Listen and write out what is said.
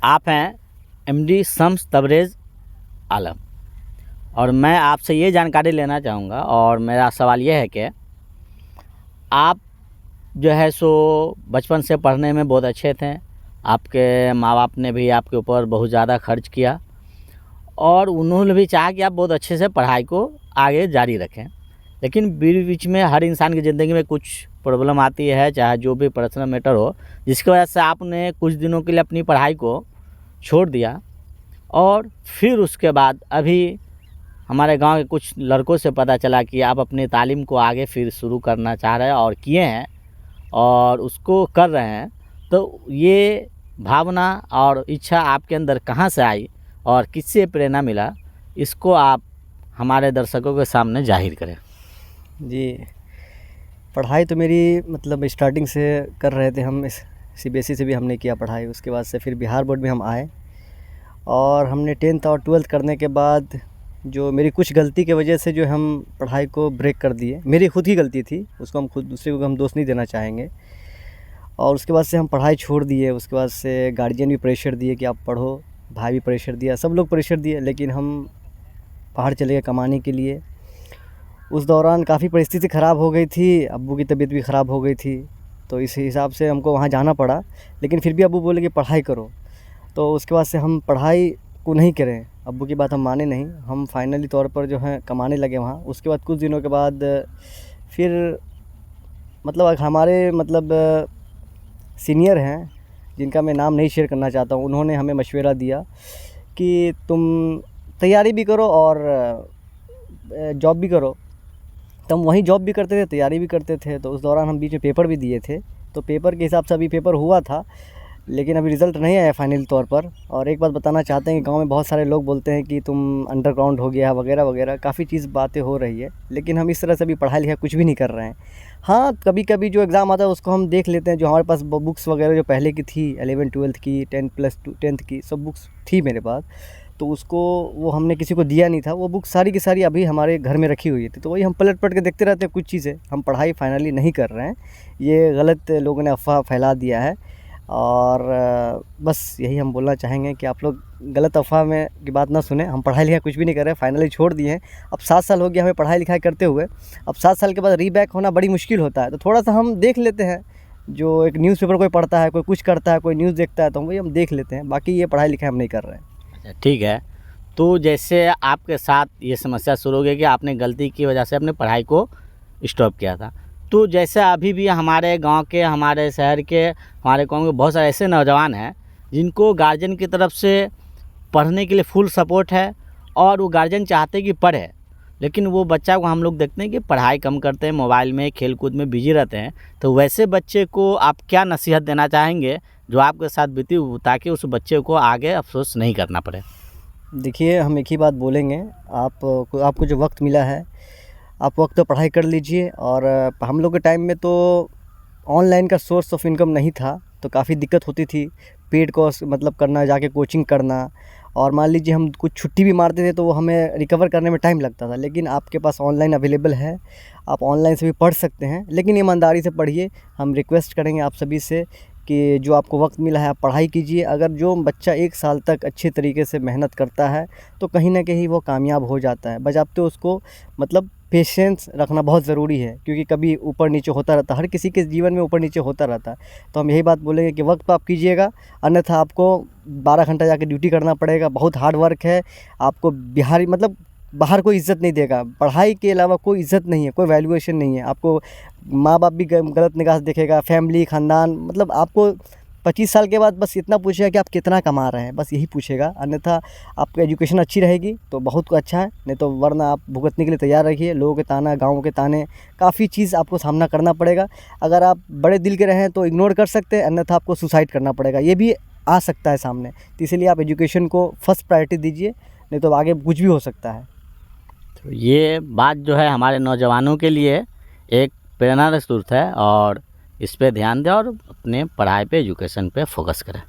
आप हैं एमडी शम्स तबरेज़ आलम और मैं आपसे ये जानकारी लेना चाहूँगा और मेरा सवाल ये है कि आप जो है सो बचपन से पढ़ने में बहुत अच्छे थे। आपके माँ बाप ने भी आपके ऊपर बहुत ज़्यादा खर्च किया और उन्होंने भी चाहा कि आप बहुत अच्छे से पढ़ाई को आगे जारी रखें। लेकिन बीच बीच में हर इंसान की ज़िंदगी में कुछ प्रॉब्लम आती है, चाहे जो भी पर्सनल मैटर हो, जिसकी वजह से आपने कुछ दिनों के लिए अपनी पढ़ाई को छोड़ दिया और फिर उसके बाद अभी हमारे गांव के कुछ लड़कों से पता चला कि आप अपनी तालीम को आगे फिर शुरू करना चाह रहे हैं और किए हैं और उसको कर रहे हैं। तो ये भावना और इच्छा आपके अंदर कहाँ से आई और किससे प्रेरणा मिला, इसको आप हमारे दर्शकों के सामने जाहिर करें। जी, पढ़ाई तो मेरी मतलब स्टार्टिंग से कर रहे थे हम। सीबीएसई से भी हमने किया पढ़ाई, उसके बाद से फिर बिहार बोर्ड में हम आए और हमने 10th और 12th करने के बाद जो मेरी कुछ गलती की वजह से जो हम पढ़ाई को ब्रेक कर दिए। मेरी खुद ही गलती थी, उसको हम खुद दूसरे को हम दोष नहीं देना चाहेंगे। और उसके बाद से हम पढ़ाई छोड़ दिए। उसके बाद से गार्जियन भी प्रेशर दिए कि आप पढ़ो, भाई भी प्रेशर दिया, सब लोग प्रेशर दिए, लेकिन हम बाहर चले गए कमाने के लिए। उस दौरान काफ़ी परिस्थिति ख़राब हो गई थी, अब्बू की तबीयत भी ख़राब हो गई थी, तो इस हिसाब से हमको वहाँ जाना पड़ा। लेकिन फिर भी अब्बू बोले कि पढ़ाई करो, तो उसके बाद से हम पढ़ाई को नहीं करें, अब्बू की बात हम माने नहीं। हम फाइनली तौर पर जो है कमाने लगे वहाँ। उसके बाद कुछ दिनों के बाद फिर मतलब हमारे मतलब सीनियर हैं, जिनका मैं नाम नहीं शेयर करना चाहता हूँ, उन्होंने हमें मशवरा दिया कि तुम तैयारी भी करो और जॉब भी करो। तो हम वहीं जॉब भी करते थे, तैयारी भी करते थे। तो उस दौरान हम बीच में पेपर भी दिए थे, तो पेपर के हिसाब से अभी पेपर हुआ था, लेकिन अभी रिज़ल्ट नहीं आया फाइनल तौर पर। और एक बात बताना चाहते हैं कि गांव में बहुत सारे लोग बोलते हैं कि तुम अंडरग्राउंड हो गया वगैरह वगैरह, काफ़ी चीज़ बातें हो रही है, लेकिन हम इस तरह से भी पढ़ाई लिखाई कुछ भी नहीं कर रहे हैं। हाँ, कभी कभी जो एग्ज़ाम आता है उसको हम देख लेते हैं। जो हमारे पास बुक्स वगैरह जो पहले की थी, 11 12th की, 10+2 10th की सब बुक्स थी मेरे पास, तो उसको वो हमने किसी को दिया नहीं था। वो बुक सारी की सारी अभी हमारे घर में रखी हुई थी, तो वही हम पलट पलट के देखते रहते हैं कुछ चीज़ें। हम पढ़ाई फाइनली नहीं कर रहे हैं, ये गलत लोगों ने अफ़वाह फैला दिया है। और बस यही हम बोलना चाहेंगे कि आप लोग गलत अफ़वाह में की बात ना सुने। हम पढ़ाई लिखाई कुछ भी नहीं कर रहे हैं, फाइनली छोड़ दिए हैं। अब 7 साल हो गया हमें पढ़ाई लिखाई करते हुए। अब 7 साल के बाद रीबैक होना बड़ी मुश्किल होता है, तो थोड़ा सा हम देख लेते हैं। जो एक न्यूज़पेपर कोई पढ़ता है, कोई कुछ करता है, कोई न्यूज़ देखता है, तो वही हम देख लेते हैं। बाकी ये पढ़ाई लिखाई हम नहीं कर रहे हैं। अच्छा, ठीक है। तो जैसे आपके साथ ये समस्या शुरू हो गई कि आपने गलती की वजह से अपने पढ़ाई को स्टॉप किया था, तो जैसे अभी भी हमारे गांव के, हमारे शहर के, हमारे गांव के बहुत सारे ऐसे नौजवान हैं जिनको गार्जियन की तरफ से पढ़ने के लिए फुल सपोर्ट है और वो गार्जियन चाहते हैं कि पढ़े, लेकिन वो बच्चा को हम लोग देखते हैं कि पढ़ाई कम करते हैं, मोबाइल में खेल कूद में बिजी रहते हैं। तो वैसे बच्चे को आप क्या नसीहत देना चाहेंगे जो आपके साथ बीती, ताकि उस बच्चे को आगे अफसोस नहीं करना पड़े? देखिए, हम एक ही बात बोलेंगे, आपको जो वक्त मिला है, आप वक्त तो पढ़ाई कर लीजिए। और हम लोग के टाइम में तो ऑनलाइन का सोर्स ऑफ इनकम नहीं था, तो काफ़ी दिक्कत होती थी पेड कोर्स मतलब करना, जाके कोचिंग करना। और मान लीजिए हम कुछ छुट्टी भी मारते थे तो वो हमें रिकवर करने में टाइम लगता था। लेकिन आपके पास ऑनलाइन अवेलेबल है, आप ऑनलाइन से भी पढ़ सकते हैं, लेकिन ईमानदारी से पढ़िए। हम रिक्वेस्ट करेंगे आप सभी से कि जो आपको वक्त मिला है आप पढ़ाई कीजिए। अगर जो बच्चा 1 साल तक अच्छे तरीके से मेहनत करता है तो कहीं ना कहीं वो कामयाब हो जाता है। बजाते उसको मतलब पेशेंस रखना बहुत ज़रूरी है, क्योंकि कभी ऊपर नीचे होता रहता है, हर किसी के जीवन में ऊपर नीचे होता रहता है। तो हम यही बात बोलेंगे कि वक्त पर आप कीजिएगा, अन्यथा आपको 12 घंटा जाके ड्यूटी करना पड़ेगा। बहुत हार्ड वर्क है। आपको बिहारी मतलब बाहर कोई इज़्ज़त नहीं देगा, पढ़ाई के अलावा कोई इज़्ज़त नहीं है, कोई वैल्यूएशन नहीं है। आपको माँ बाप भी गलत निगाह से देखेगा, फैमिली, ख़ानदान, मतलब आपको 25 साल के बाद बस इतना पूछेगा कि आप कितना कमा रहे हैं, बस यही पूछेगा। अन्यथा आपकी एजुकेशन अच्छी रहेगी तो बहुत अच्छा है, नहीं तो वरना आप भुगतने के लिए तैयार रहिए। लोगों के ताना, गाँव के ताने, काफ़ी चीज़ आपको सामना करना पड़ेगा। अगर आप बड़े दिल के रहें तो इग्नोर कर सकते हैं, अन्यथा आपको सुसाइड करना पड़ेगा, ये भी आ सकता है सामने। तो इसीलिए आप एजुकेशन को फर्स्ट प्रायोरिटी दीजिए, नहीं तो आगे कुछ भी हो सकता है। तो ये बात जो है हमारे नौजवानों के लिए एक प्रेरणा स्रोत है और इस पे ध्यान दें और अपने पढ़ाई पे, एजुकेशन पे फोकस करें।